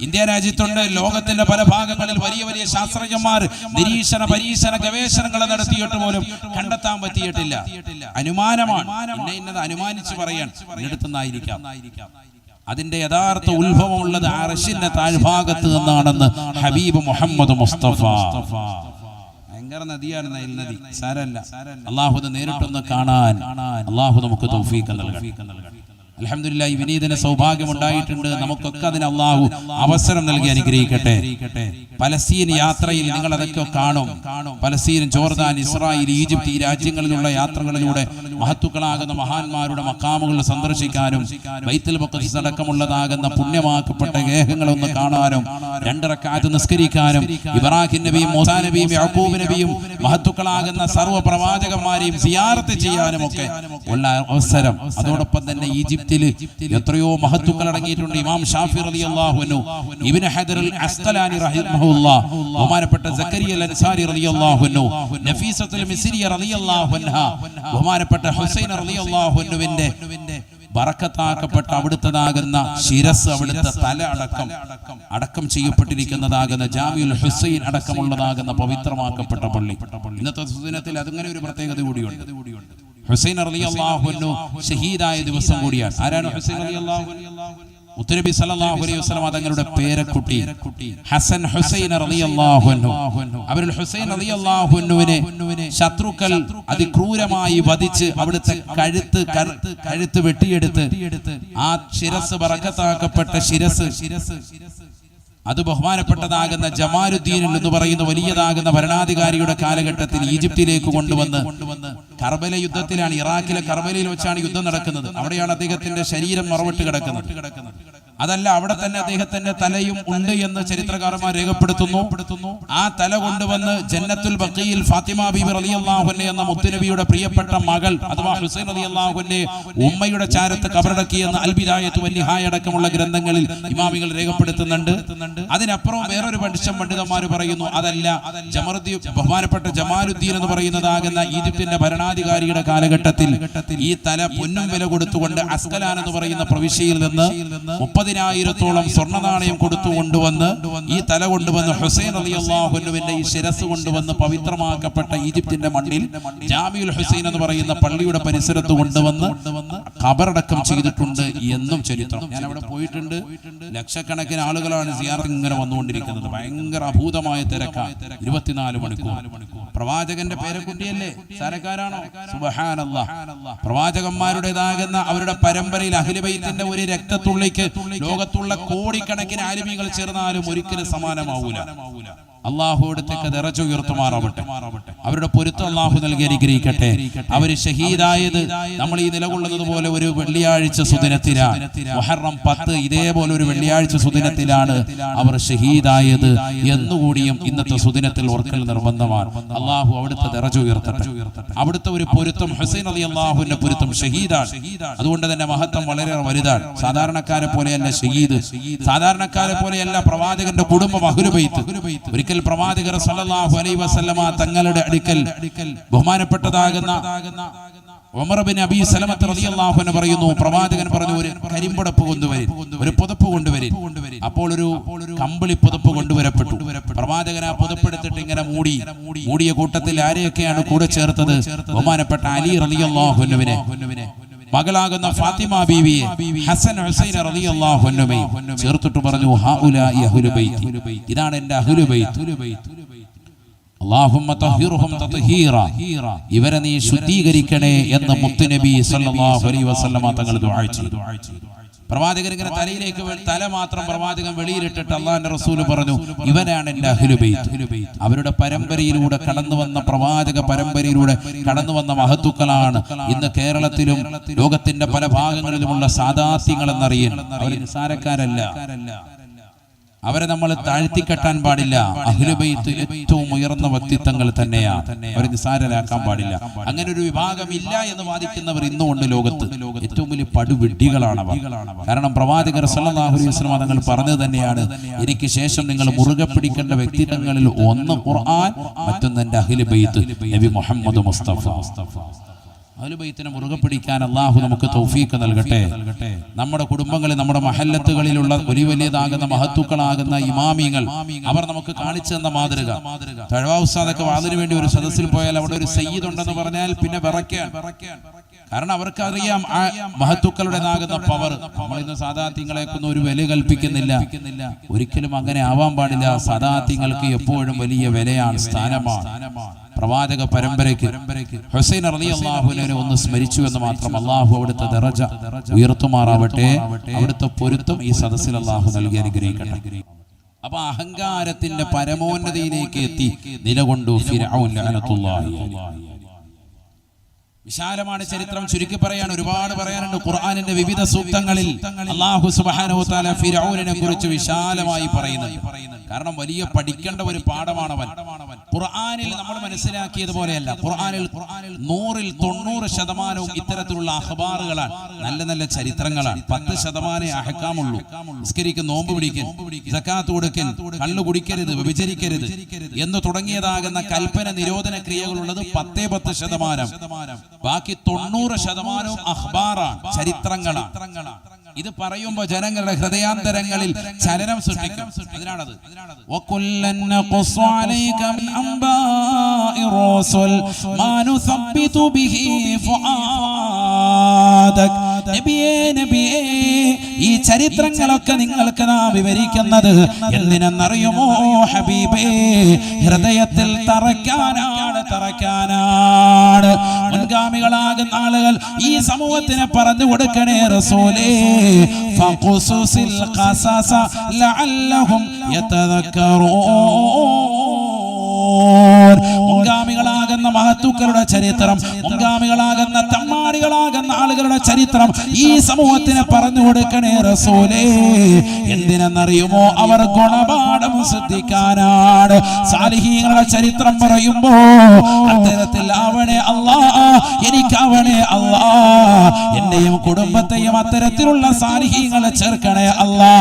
ഇന്ത്യ രാജ്യത്തുണ്ട്. ലോകത്തിന്റെ പല ഭാഗങ്ങളിൽ വലിയ വലിയ ശാസ്ത്രജ്ഞന്മാർ നിരീക്ഷണ പരീക്ഷണ ഗവേഷണങ്ങൾ നടത്തിയിട്ട് പോലും കണ്ടെത്താൻ പറ്റിയിട്ടില്ല. അനുമാനമാണ്, ഇന്നത് അനുമാനിച്ചു പറയാൻ എടുത്തുന്നായിരിക്കാം. അതിന്റെ യഥാർത്ഥ ഉത്ഭവമുള്ളത് അർശിന്റെ താഴ്ഭാഗത്ത് നിന്നാണെന്ന് ഹബീബ് മുഹമ്മദ് മുസ്തഫ. ഭയങ്കര നദിയാണ് നൈൽ നദി, സാരല്ല. അള്ളാഹു നേരിട്ടൊന്ന് കാണാൻ അള്ളാഹു നമുക്ക് തൗഫീഖ് നൽകട്ടെ. അൽഹംദുലില്ലാഹ്, വിനീതന് സൗഭാഗ്യമുണ്ടായിട്ടുണ്ട്. നമുക്കൊക്കെ അതിന് അള്ളാഹു അവസരം നൽകി അനുഗ്രഹിക്കട്ടെ. പലസ്തീൻ യാത്രയിൽ നിങ്ങൾ അതൊക്കെ കാണും. പലസ്തീൻ, ജോർദാൻ, ഇസ്രായേൽ, ഈജിപ്ത്, ഈ രാജ്യങ്ങളിലുള്ള യാത്രകളിലൂടെ മഹത്തുക്കളാകുന്ന മഹാന്മാരുടെ മക്കാമുകൾ സന്ദർശിക്കാനും ബൈത്തുൽ മഖ്ദിസ് അടക്കമുള്ളതാകുന്ന പുണ്യമാക്കപ്പെട്ട ഗേഹങ്ങളൊന്ന് കാണാനും 2 റക്അത്ത് നിസ്കരിക്കാനും ഇബ്രാഹിം നബിയും മൂസാ നബിയും യാക്കൂബ് നബിയും മഹത്തുക്കളാകുന്ന സർവ്വ പ്രവാചകന്മാരെയും സിയാറത്ത് ചെയ്യാനും ഒക്കെ ഉള്ള അവസരം. അതോടൊപ്പം തന്നെ ഈജിപ്തിൽ എത്രയോ മഹത്തുക്കൾ അടങ്ങിയിട്ടുണ്ട്. ഇമാം ഷാഫി റളിയല്ലാഹു അൻഹു, ഇബ്നു ഹജർ അൽ അസ്ഖലാനി റഹിമഹുല്ലാഹ്, ബഹുമാനപ്പെട്ട സക്കരിയ അൽ അൻസാരി റളിയല്ലാഹു അൻഹു, നഫീസത്തുൽ മിസ്രിയ റളിയല്ലാഹു അൻഹാ, ബഹുമാനപ്പെട്ട ഹുസൈൻ റളിയല്ലാഹു അൻഹുവിന്റെ ബറക്കത്താക്കപ്പെട്ട അവിടുത്തതാകുന്ന ശിരസ്, അവിടുത്തെ തല അടക്കം ചെയ്യപ്പെട്ടിരിക്കുന്നതാകുന്ന ജാമിഉൽ ഹുസൈൻ അടക്കമുള്ളതാകുന്ന പവിത്രമാക്കപ്പെട്ട പള്ളി. ഇന്നത്തെ സുദിനത്തിൽ അതിങ്ങനെ ഒരു പ്രത്യേകത കൂടിയുണ്ട്. ഹുസൈൻ റളിയല്ലാഹു അൻഹു ഷഹീദായ ദിവസം കൂടിയാണ്. ആരാണ് ഹുസൈൻ റളിയല്ലാഹു അൻഹു? മുത്തുനബി സല്ലല്ലാഹു അലൈഹി വസല്ലം തങ്ങളുടെ പേരക്കുട്ടി ഹസൻ ഹുസൈൻ റളിയല്ലാഹു അൻഹു. അവരിൽ ഹുസൈൻ റളിയല്ലാഹു അൻഹുവിനെ ശത്രുക്കൾ അതിക്രൂരമായി വധിച്ച് അവിടുത്തെ കഴുത്ത് വെട്ടിയെടുത്ത് ആ ശിരസ്, ബറക്കത്താക്കപ്പെട്ട ശിരസ്, അത് ബഹുമാനപ്പെട്ടതാകുന്ന ജമാലുദ്ദീൻ എന്ന് പറയുന്ന വലിയതാകുന്ന ഭരണാധികാരിയുടെ കാലഘട്ടത്തിൽ ഈജിപ്തിലേക്ക് കൊണ്ടുവന്ന് കർബല യുദ്ധത്തിലാണ്, ഇറാഖിലെ കർബലയിൽ വെച്ചാണ് യുദ്ധം നടക്കുന്നത്. അവിടെയാണ് അദ്ദേഹത്തിന്റെ ശരീരം മറവിട്ട് കിടക്കുന്നത്. അതല്ല, അവിടെ തന്നെ അദ്ദേഹത്തിന്റെ തലയും ഉണ്ട് എന്ന് ചരിത്രകാരന്മാർ രേഖപ്പെടുത്തുന്നു. ആ തല കൊണ്ടുവന്ന് ജന്നത്തുൽ ബഖീൽ ഫാത്തിമ ബീബി റളിയല്ലാഹു അൻഹ എന്ന മുത്തുനബിയുടെ പ്രിയപ്പെട്ട മകൾ അഥവാ ഹുസൈൻ റളിയല്ലാഹു അൻഹ ഉമ്മയുടെ ചാരത്ത് കബറടക്കിയെന്ന് അൽ ബിദായത്ത് വൻ നിഹായ അടക്കമുള്ള ഗ്രന്ഥങ്ങളിൽ ഇമാമികൾ രേഖപ്പെടുത്തുന്നുണ്ട്. അതിനപ്പുറം വേറൊരു പണ്ഡിതന്മാർ പറയുന്നു, അതല്ല, ബഹുമാനപ്പെട്ട ജമാലുദ്ദീൻ എന്ന് പറയുന്നതാകുന്ന ഈജിപ്തിന്റെ ഭരണാധികാരിയുടെ കാലഘട്ടത്തിൽ ഈ തല പൊന്നും വില കൊടുത്തുകൊണ്ട് അസ്കലാൻ എന്ന് പറയുന്ന പ്രവിശ്യയിൽ നിന്ന് 30,000-ഓളം സ്വർണ്ണ നാണയം കൊടുത്തു കൊണ്ടുവന്ന് ഈ തല കൊണ്ടുവന്ന് ഹുസൈൻ റളിയല്ലാഹു അൻഹുവിന്റെ ഈ ശിരസ് കൊണ്ടുവന്ന് പവിത്രമാക്കപ്പെട്ട ഈജിപ്തിന്റെ മണ്ണിൽ ജാമിഉൽ ഹുസൈൻ എന്ന് പറയുന്ന പള്ളിയുടെ പരിസരത്ത് കൊണ്ടുവന്ന് ഖബറടക്കം ചെയ്തിട്ടുണ്ട് എന്നും ചരിത്രം. ഞാൻ അവിടെ പോയിട്ടുണ്ട്. ലക്ഷക്കണക്കിന് ആളുകളാണ് സിയാറത്ത് ഇങ്ങനെ വന്നുകൊണ്ടിരിക്കുന്നത്. ഭയങ്കര അഭൂതമായ തിരക്കാണ്. 24 മണിക്കൂർ. പ്രവാചകന്റെ പേരക്കുട്ടിയല്ലേ, സാരക്കാരാണോ? സുബ്ഹാനല്ലാഹ്. പ്രവാചകന്മാരുടേതാകുന്ന അവരുടെ പരമ്പരയിൽ അഹ്ലു ബൈത്തിന്റെ ഒരു രക്തത്തുള്ളിക്ക് ലോകത്തുള്ള കോടിക്കണക്കിന് ആലിമീങ്ങൾ ചേർന്നാലും ഒരിക്കലും സമാനമാവൂല. അള്ളാഹു അടുത്തേക്ക് ദറജ ഉയർത്തുമാറാവട്ടെ. അവരുടെ പൊരുത്തം അള്ളാഹു നൽകി അനുഗ്രഹിക്കട്ടെ. അവര് ഷഹീദായത് നമ്മൾ ഈ നിലകൊള്ളുന്നത് പോലെ ഒരു വെള്ളിയാഴ്ച സുദിനത്തിലാണ്. മുഹറം 10 ഇതേപോലെ ഒരു വെള്ളിയാഴ്ച സുദിനത്തിലാണ് അവർ ഷഹീദായത് എന്നുകൂടിയും ഇന്നത്തെ സുദിനത്തിൽ ഓർക്കൽ നിർബന്ധമാണ്. അള്ളാഹു അവിടുത്തെ ദറജ ഉയർത്തട്ടെ. അവിടുത്തെ ഒരു പൊരുത്തം, ഹുസൈൻ റളിയല്ലാഹുവിന്റെ പൊരുത്തം ഷഹീദാണ്. അതുകൊണ്ട് തന്നെ മഹത്വം വളരെ വലുതാണ്. സാധാരണക്കാരെ പോലെയല്ല ഷഹീദ്, സാധാരണക്കാരെ പോലെയല്ല പ്രവാചകന്റെ കുടുംബം അഹ്ലു ബൈത്ത്. ഒരിക്കൽ പ്രവാചകർ സല്ലല്ലാഹു അലൈഹി വസല്ലമ തങ്ങളുടെ അടുക്കൽ ബഹുമാനപ്പെട്ടതാകുന്ന ഉമർ ബിൻ അബീ സലമത്ത് റളിയല്ലാഹു അൻഹു പറയുന്നു, പ്രവാചകൻ പറഞ്ഞു, ഒരു കരിമ്പുടപ്പ് കൊണ്ടുവരിൻ, ഒരു പുതപ്പ് കൊണ്ടുവരിൻ. അപ്പോൾ ഒരു കമ്പിളി പുതപ്പ് കൊണ്ടുവരപ്പെട്ടു. പ്രവാചകൻ ആ പുതപ്പെടുത്തിട്ട് ഇങ്ങനെ മൂടിയ കൂട്ടത്തിൽ ആരെയൊക്കെയാണ് കൂടെ ചേർത്തത്? ബഹുമാനപ്പെട്ട അലി റളിയല്ലാഹു അൻഹുവിനെ, മകളാകുന്ന ഫാത്തിമ ബീവിയെ, ഹസൻ ഹുസൈൻ റളിയല്ലാഹു അൻഹുമേ ചേർത്തിട്ട് പറഞ്ഞു, ഹൗലാഇ അഹ്ലു ബൈത്തി, ഇതാണ് എൻ്റെ അഹ്ലു ബൈത്ത്. അല്ലാഹുമ്മ തഹ്ഹിർഹും തത്ഹീറ, ഇവരെ നീ ശുദ്ധീകരിക്കണേ എന്ന് മുത്തുനബി സല്ലല്ലാഹു അലൈഹി വസല്ലമ തങ്ങൾ ദുആ ചെയ്തു. പ്രവാചകൻ ഇങ്ങനെ തലയിലേക്ക് തല മാത്രം പ്രവാചകൻ വെളിയിലിട്ടിട്ട് അള്ളാഹിന്റെ റസൂല് പറഞ്ഞു, ഇവനാണ് എന്റെ അഹ്ലുബൈത്ത്. അവരുടെ പരമ്പരയിലൂടെ കടന്നു വന്ന പ്രവാചക പരമ്പരയിലൂടെ കടന്നു വന്ന മഹത്തുക്കളാണ് ഇന്ന് കേരളത്തിലും ലോകത്തിന്റെ പല ഭാഗങ്ങളിലുമുള്ള സാദാത്യങ്ങൾ എന്നറിയുന്നു. അവർ നിസ്സാരക്കാരല്ല. അവരെ നമ്മൾ താഴ്ത്തിക്കെട്ടാൻ പാടില്ല. അഹ്ലുബൈത്ത് ഏറ്റവും ഉയർന്ന വ്യക്തിത്വങ്ങൾ തന്നെയാണ്. അവരെ നിസ്സാരരാക്കാൻ പാടില്ല. അങ്ങനെ ഒരു വിഭാഗം ഇല്ല എന്ന് വാദിക്കുന്നവർ ഇന്നുകൊണ്ട് ലോകത്ത് ഏറ്റവും വലിയ പടുവിഡ്ഢികളാണ്. കാരണം പ്രവാചകർ സല്ലല്ലാഹു അലൈഹി വസല്ലം തങ്ങൾ പറഞ്ഞത് തന്നെയാണ്, എനിക്ക് ശേഷം നിങ്ങൾ മുറുകെ പിടിക്കേണ്ട വ്യക്തിത്വങ്ങളിൽ ഒന്ന് ഖുർആൻ, മറ്റൊന്ന് എൻ്റെ അഹ്ലുബൈത്ത് നബി മുഹമ്മദ് മുസ്തഫ. അഹ്ലുബൈത്തിനെ മുറുകെ പിടിക്കാൻ അള്ളാഹു നമുക്ക് തൗഫീഖ് നൽകട്ടെ. നമ്മുടെ കുടുംബങ്ങളിൽ, നമ്മുടെ മഹല്ലത്തുകളിലുള്ള വലിയതാകുന്ന മഹത്തുക്കളാകുന്ന ഇമാമിങ്ങൾ, അവർ നമുക്ക് കാണിച്ചു തന്ന മാതൃക. തഴവ ഉസ്താദൊക്കെ വാതിന് വേണ്ടി ഒരു സദസ്സിൽ പോയാൽ അവിടെ ഒരു സയ്യിദ് ഉണ്ടെന്ന് പറഞ്ഞാൽ പിന്നെ വിറയ്ക്കാൻ. കാരണം അവർക്കറിയാം ആ മഹത്തുക്കളുടേതാകുന്ന പവർ. നമ്മളിന്ന് സാദാത്യങ്ങളെക്കൊന്നും ഒരു വില കൽപ്പിക്കുന്നില്ല. ഒരിക്കലും അങ്ങനെ ആവാൻ പാടില്ല. സാദാത്യങ്ങൾക്ക് എപ്പോഴും വലിയ വിലയാണ്, സ്ഥാനമാണ്. പ്രവാചക പരമ്പരയ്ക്ക് ഹുസൈൻ റളിയല്ലാഹു അൻഹുവിനെ ഒന്ന് സ്മരിച്ചു എന്ന് മാത്രം. അള്ളാഹു അവിടുത്തെ ദറജ ഉയർത്തുമാറാവട്ടെ. അവിടുത്തെ പൊരുത്തം ഈ സദസ്സിൽ അള്ളാഹു നൽകി അനുഗ്രഹിക്കട്ടെ. അപ്പൊ അഹങ്കാരത്തിന്റെ പരമോന്നതയിലേക്ക് എത്തി നിലകൊണ്ടു ഫിർഔൻ ലഅനത്തുല്ലാഹി. വിശാലമാണ് ചരിത്രം. ചുരുക്കി പറയാൻ ഒരുപാട് പറയാനുണ്ട്. ഖുർആനിന്റെ വിവിധ സൂക്തങ്ങളിൽ അല്ലാഹു സുബ്ഹാനഹു വ തആല ഫിർഔനിനെ കുറിച്ച് വിശാലമായി പറയുന്നുണ്ട്. കാരണം വലിയ പഠിക്കേണ്ട ഒരു പാഠമാണ് അവൻ. ഖുർആനിൽ നമ്മൾ മനസ്സിലാക്കിയതുപോലെയല്ല. ഖുർആനിൽ 100% ഇത്തരത്തിലുള്ള അഖ്ബാറുകളാണ്, നല്ല നല്ല ചരിത്രങ്ങളാണ്. 10% അഹ്കാമുള്ളൂ. നിസ്കരിക്കും, നോമ്പ് പിടിക്കും, സക്കാത്ത് കൊടുക്കൽ, കള്ളു കുടിക്കരുത്, വ്യഭിചരിക്കരുത് എന്ന് തുടങ്ങിയതാകുന്ന കൽപ്പന നിരോധന ക്രിയകളുള്ളത് 10%. ബാക്കി 90% അഖ്ബാറാണ്, ചരിത്രങ്ങളാണ്. ഇത് പറയുമ്പോൾ ജനങ്ങളുടെ ഹൃദയാന്തരങ്ങളിൽ ചലനം സൃഷ്ടിക്കും. അതിനാണത്. ഈ ചരിത്രങ്ങളൊക്കെ നിങ്ങൾക്ക് നാം വിവരിക്കുന്നത് എന്തിനെന്നറിയുമോ ഹബീബേ? ഹൃദയത്തിൽ തറയ്ക്കാനാണ്. മുൻഗാമികളാകുന്ന ആളുകൾ ഈ സമൂഹത്തിന് പറഞ്ഞു കൊടുക്കണേ റസൂലേ. ഫഖുസുസിൽ ഖസസ ലഅല്ലഹും യതദക്കറൂൻ. മുൻഗാമികളാകുന്ന മഹത്തുക്കളുടെ ചരിത്രം, മുൻഗാമികളാകുന്ന തമ്മാടികളാകുന്ന ആളുകളുടെ ചരിത്രം ഈ സമൂഹത്തിന് പറഞ്ഞു കൊടുക്കണേ റസൂലേ. എന്തിനെന്നറിയുമോ? അവർ ഗുണപാഠം ശ്രദ്ധിക്കാനാണ്. സാലിഹീങ്ങളുടെ ചരിത്രം പറയുമ്പോ അത്തരത്തിൽ ആവണേ അല്ലാ, എനിക്കാവണേ അല്ലാ, എന്നെയും കുടുംബത്തെയും അത്തരത്തിലുള്ള സാലിഹീങ്ങളെ ചേർക്കണേ അല്ലാ.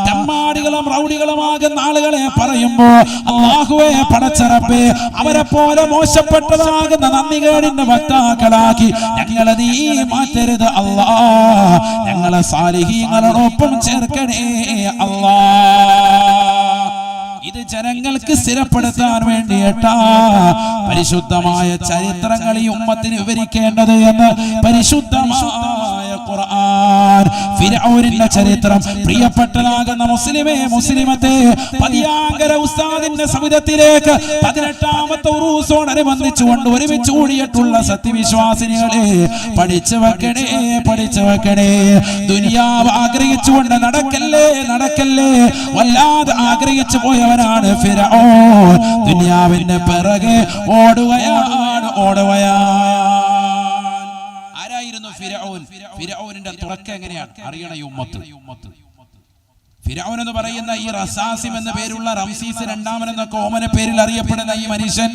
തമ്മാടികളും റൗഡികളുമാകുന്ന ആളുകളെ പറയുമ്പോ അല്ലാഹുവേ പടച്ചറപ്പേ, അവരെ പോലെ മോശപ്പെട്ടതാകുന്ന നന്ദികേടിന്റെ വക്താക്കളാക്കി ഞങ്ങളെ നീ മാറ്റരുത് അല്ലാ. ഞങ്ങളെ സാലിഹീങ്ങളോടൊപ്പം ചേർക്കണേ അല്ലാ. ഇത് ജനങ്ങൾക്ക് സ്ഥിരപ്പെടുത്താൻ വേണ്ടിയിട്ടാ പരിശുദ്ധമായ ചരിത്രങ്ങൾ ഈ ഉമ്മത്തിന് വിവരിക്കേണ്ടത് എന്ന് പരിശുദ്ധമായ ഖുർആൻ. ഫിർഔനിന്റെ ചരിത്രം പ്രിയപ്പെട്ടതാകുന്ന മുസ്ലിമേ, മുസ്ലിമത്തെ, പതിയാങ്കര ഉസ്താദിന്റെ സവിധത്തിലേക്ക് 18ാമത്തെ ഉറൂസോടനുബന്ധിച്ചുകൊണ്ട് ഒരുമിച്ച് കൂടിയിട്ടുള്ള സത്യവിശ്വാസിനികളെ പഠിച്ചു വെക്കണേ. ദുനിയാവ് ആഗ്രഹിച്ചുകൊണ്ട് നടക്കല്ലേ, വല്ലാതെ ആഗ്രഹിച്ചു പോയവനാണ് ഫിർഔൻ. ദുനിയാവിന്റെ പിറകെ ഓടുകയാണ്. ആരായിരുന്നു ഫിർഔൻ? ഫിർഔനിന്റെ തുടക്കം എങ്ങനെയാണ് അറിയണ ഈ ഉമ്മത്ത്. ഫിർഔൻ എന്ന് പറയുന്ന ഈ റസാസിം എന്ന പേരുള്ള റംസീസ് രണ്ടാമൻ എന്നൊക്കെ ഓമന പേരിൽ അറിയപ്പെടുന്ന ഈ മനുഷ്യൻ,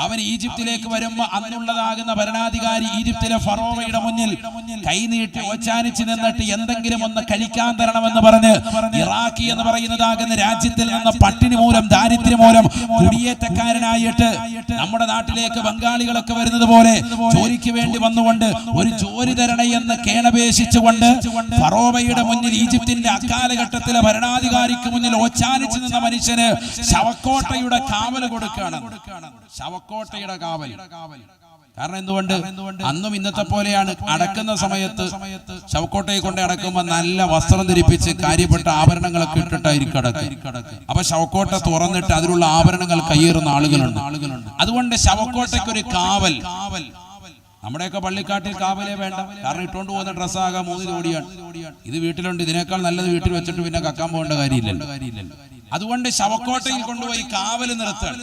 അവൻ ഈജിപ്തിലേക്ക് വരുമ്പോ അന്നുള്ളതാകുന്ന ഭരണാധികാരി ഈജിപ്തിലെ ഫറോവയുടെ മുന്നിൽ കൈനീട്ടി ഓച്ചാനിച്ച് നിന്നിട്ട് എന്തെങ്കിലും ഒന്ന് കഴിക്കാൻ തരണമെന്ന് പറഞ്ഞ് ഇറാഖി എന്ന് പറയുന്നതാകുന്ന രാജ്യത്തിൽ നിന്ന് പട്ടിണി മൂലം, ദാരിദ്ര്യം മൂലം കുടിയേറ്റക്കാരനായിട്ട് നമ്മുടെ നാട്ടിലേക്ക് ബംഗാളികളൊക്കെ വരുന്നത് പോലെ ജോലിക്ക് വേണ്ടി വന്നുകൊണ്ട് ഒരു ജോലി തരണ എന്ന് കേണപേക്ഷിച്ചുകൊണ്ട് ഫറോവയുടെ മുന്നിൽ ഈജിപ്തിന്റെ അക്കാലഘട്ടത്തിലെ ഭരണാധികാരിക്ക് മുന്നിൽ ഓച്ചാനിച്ച് നിന്ന മനുഷ്യന് ശവക്കോട്ടയുടെ കാവൽ കൊടുക്കുകയാണ്. ശവക്കോട്ടയുടെ കാവൽ. കാരണം എന്തുകൊണ്ട്? അന്നും ഇന്നത്തെ പോലെയാണ്. അടക്കുന്ന സമയത്ത് ശവക്കോട്ടയെ കൊണ്ട് അടക്കുമ്പോൾ നല്ല വസ്ത്രം ധരിപ്പിച്ച് കാര്യപ്പെട്ട ആഭരണങ്ങളൊക്കെ ഇട്ടിട്ടായിരിക്കും അടക്കുക. അപ്പൊ ശവക്കോട്ട തുറന്നിട്ട് അതിലുള്ള ആഭരണങ്ങൾ കയ്യേറുന്ന ആളുകളുണ്ട്. അതുകൊണ്ട് ശവക്കോട്ടയ്ക്ക് ഒരു കാവൽ. നമ്മുടെയൊക്കെ പള്ളിക്കാട്ടിൽ കാവലേ വേണ്ട, കാരണം ഇട്ടുകൊണ്ട് പോകുന്ന ഡ്രസ്സാകാം 3 ജോഡിയാണ്. ഇത് വീട്ടിലുണ്ട്, ഇതിനേക്കാൾ നല്ലത് വീട്ടിൽ വെച്ചിട്ട് പിന്നെ കക്കാൻ പോകേണ്ട കാര്യമില്ലല്ലോ. അതുകൊണ്ട് ശവക്കോട്ടയിൽ കൊണ്ടുപോയി കാവൽ നിർത്തുകയാണ്.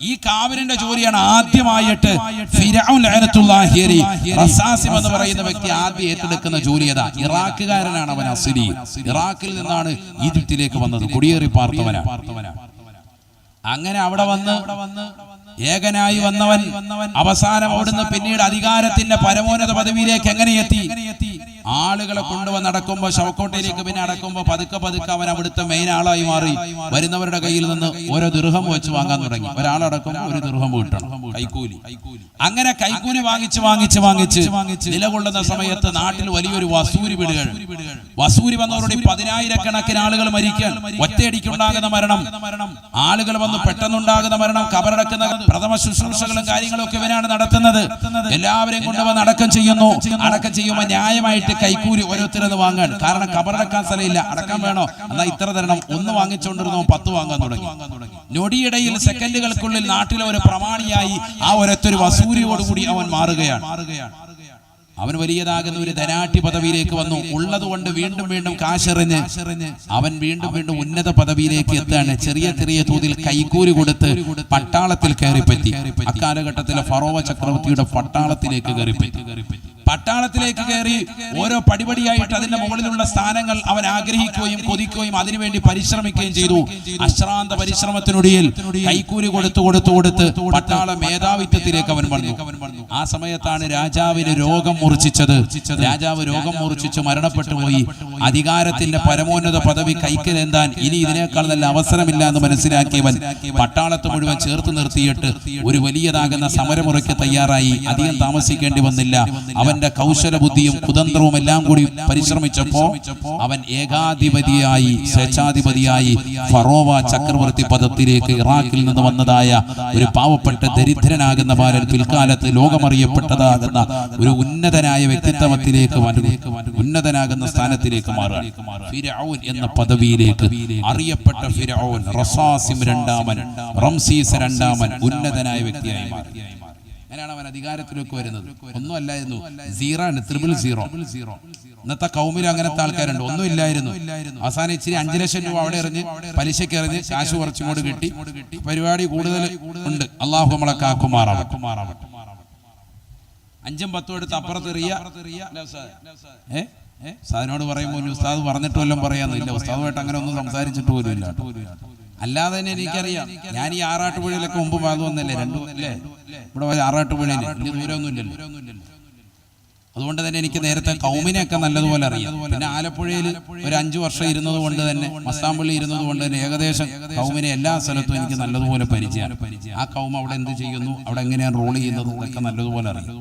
ഈ കാവലിന്റെ ജോലിയാണ് ആദ്യമായിട്ട് ഫിർഔൻ ലഅനത്തുല്ലാഹി അലൈഹി റസാസിം എന്ന് പറയുന്ന വ്യക്തി ആദ്യം ഏറ്റെടുക്കുന്ന ജോലി. അതാ ഇറാഖുകാരനാണ് അവൻ. അസ്ലി ഇറാഖിൽ നിന്നാണ് ഈജിപ്തിലേക്ക് വന്നത്, കുടിയേറി പാർത്തവനാണ്. അങ്ങനെ അവിടെ വന്ന് ഏകനായി വന്നവൻ അവസാനം അവിടുന്ന് പിന്നീട് അധികാരത്തിന്റെ പരമോന്നത പദവിയിലേക്ക് എങ്ങനെ എത്തി? ആളുകളെ കൊണ്ടുവന്ന് അടക്കുമ്പോൾ, ശവക്കോട്ടയിലേക്ക് പിന്നെ അടക്കുമ്പോൾ പതുക്കെ പതുക്കെ അവൻ അവിടുത്തെ മെയിൻ ആളായി മാറി. വരുന്നവരുടെ കയ്യിൽ നിന്ന് ഓരോ ദിർഹം വെച്ച് വാങ്ങാൻ തുടങ്ങി. ഒരാളടക്കുമ്പോൾ 1 ദിർഹം കിട്ടണം, കൈക്കൂലി. അങ്ങനെ കൈക്കൂലി വാങ്ങിച്ച് നിലകൊള്ളുന്ന സമയത്ത് നാട്ടിൽ വലിയൊരു വസൂരി വിടുകയാണ്. വസൂരി വന്നവരുടെ 10,000-കണക്കിന് ആളുകൾ മരിക്കാൻ, ഒറ്റയടിക്കുണ്ടാകുന്ന മരണം, ആളുകൾ വന്ന് പെട്ടെന്നുണ്ടാകുന്ന മരണം, കബറടക്കുന്ന പ്രഥമ ശുശ്രൂഷകളും കാര്യങ്ങളും ഒക്കെ ഇവനാണ് നടത്തുന്നത്. എല്ലാവരെയും കൊണ്ടുവന്ന് അടക്കം ചെയ്യുമ്പോൾ ന്യായമായിട്ട് കൈക്കൂലി ഓരോരുത്തരത് വാങ്ങാൻ. കാരണം കബറടക്കാൻ സ്ഥലമില്ല, അടക്കം വേണോ, എന്നാൽ ഇത്ര തരണം. 1 വാങ്ങിച്ചുകൊണ്ടിരുന്നോ 10 വാങ്ങാൻ തുടങ്ങി. നൊടിയിടയിൽ സെക്കൻഡുകൾക്കുള്ളിൽ നാട്ടിലെ ഒരു പ്രമാണിയായി ആ ഒരൊറ്റൊരു വസൂരിയോടുകൂടി അവൻ മാറുകയാണ്. അവൻ വലിയതാകുന്ന ഒരു ധനാഠ്യ പദവിയിലേക്ക് വന്നു. ഉള്ളതുകൊണ്ട് വീണ്ടും കാശെറിഞ്ഞ് അവൻ വീണ്ടും ഉന്നത പദവിയിലേക്ക് എത്താണ്. ചെറിയ തോതിൽ കൈക്കൂലി കൊടുത്ത് പട്ടാളത്തിൽ കയറിപ്പറ്റി. അക്കാലഘട്ടത്തിലെ ഫറോവ ചക്രവർത്തിയുടെ പട്ടാളത്തിലേക്ക് കയറിപ്പറ്റി. പട്ടാളത്തിലേക്ക് കയറി ഓരോ പടിപടിയായിട്ട് അതിന്റെ മുകളിലുള്ള സ്ഥാനങ്ങൾ അവൻ ആഗ്രഹിക്കുകയും കൊതിക്കുകയും അതിനുവേണ്ടി പരിശ്രമിക്കുകയും ചെയ്തു. അശ്രാന്ത പരിശ്രമത്തിനൊടുവിൽ കൈക്കൂലി കൊടുത്ത് പട്ടാള മേധാവിത്വത്തിലേക്ക് അവൻ വന്നു. ആ സമയത്താണ് രാജാവിന് രോഗം മൂർച്ഛിച്ചത്. രാജാവ് രോഗം മൂർച്ഛിച്ച് മരണപ്പെട്ടു പോയി. അധികാരത്തിന്റെ പരമോന്നത പദവി കൈക്കലേന്താൻ ഇനി ഇതിനേക്കാൾ നല്ല അവസരമില്ല എന്ന് മനസ്സിലാക്കിയവൻ പട്ടാളത്ത് മുഴുവൻ ചേർത്ത് നിർത്തിയിട്ട് ഒരു വലിയതാകുന്ന സമരമുറയ്ക്ക് തയ്യാറായി. അധികം താമസിക്കേണ്ടി വന്നില്ല. അവന്റെ കൗശല ബുദ്ധിയും കുതന്ത്രവും എല്ലാം കൂടി പരിശ്രമിച്ചപ്പോ അവൻ ഏകാധിപതിയായി, സ്വേച്ഛാധിപതിയായി ഫറോവ ചക്രവർത്തി പദത്തിലേക്ക് ഇറാഖിൽ നിന്ന് വന്നതായ ഒരു പാവപ്പെട്ട ദരിദ്രനാകുന്ന ബാലൻ പിൽക്കാലത്ത് ലോകമറിയപ്പെട്ടതാകുന്ന ഒരു ഉന്നതനായ വ്യക്തിത്വത്തിലേക്ക്, ഉന്നതനാകുന്ന സ്ഥാനത്തിലേക്ക് മാറുകയാണ്. ഫിർഔൻ എന്ന പദവിയിലേക്ക് അറിയപ്പെട്ട ഫിർഔൻ, റസാസിം രണ്ടാമൻ, റംസീസ് രണ്ടാമൻ ഉന്നതനായ വ്യക്തിയായി മാറി. അങ്ങനെയാണ് അവൻ അധികാരത്തിലേക്ക് വരുന്നത്. ഒന്നും അല്ലായിരുന്നു, 0 ഇന്നത്തെ കൗമിൽ അങ്ങനത്തെ ആൾക്കാരുണ്ട്. ഒന്നും ഇല്ലായിരുന്നു. അവസാനം ഇച്ചിരി 5 ലക്ഷം രൂപ അവിടെ എറിഞ്ഞ് പലിശക്ക് എറിഞ്ഞ് കാശ് കുറച്ചും കൂടി കിട്ടി. പരിപാടി കൂടുതൽ ഉണ്ട്. അള്ളാഹു നമ്മളെ കാക്കുമാറാവട്ടെ. 5ഉം 10ഉം എടുത്ത് അപ്പുറത്തെറിയ. ഉസ്താദിനോട് പറയുമ്പോൾ ഉസ്താദ് പറഞ്ഞിട്ട് വല്ലതും പറയാന്നില്ല. ഉസ്താദുമായിട്ട് അങ്ങനെ ഒന്നും സംസാരിച്ചിട്ട് പോലും ഇല്ല. അല്ലാതെ തന്നെ എനിക്കറിയാം. ഞാൻ ഈ ആറാട്ടുപുഴയിലൊക്കെ മുമ്പ് വാതു വന്നല്ലേ, 2 അല്ലേ ഇവിടെ ആറാട്ടുപുഴയിൽ വലിയ ദൂരമൊന്നും ഇല്ലല്ലോ. അതുകൊണ്ട് തന്നെ എനിക്ക് നേരത്തെ കൗമിനെയൊക്കെ നല്ലതുപോലെ അറിയാം. പിന്നെ ആലപ്പുഴയിൽ ഒരു 5 വർഷം ഇരുന്നത് കൊണ്ട് തന്നെ, മസ്താമ്പള്ളി ഇരുന്നത് കൊണ്ട് തന്നെ ഏകദേശം കൗമിനെ എല്ലാ സ്ഥലത്തും എനിക്ക് നല്ലതുപോലെ പരിചയമാണ്. ആ കൗമ അവിടെ എന്ത് ചെയ്യുന്നു, അവിടെ എങ്ങനെയാണ് റോൾ ചെയ്യുന്നത് എന്നൊക്കെ നല്ലതുപോലെ അറിയാം.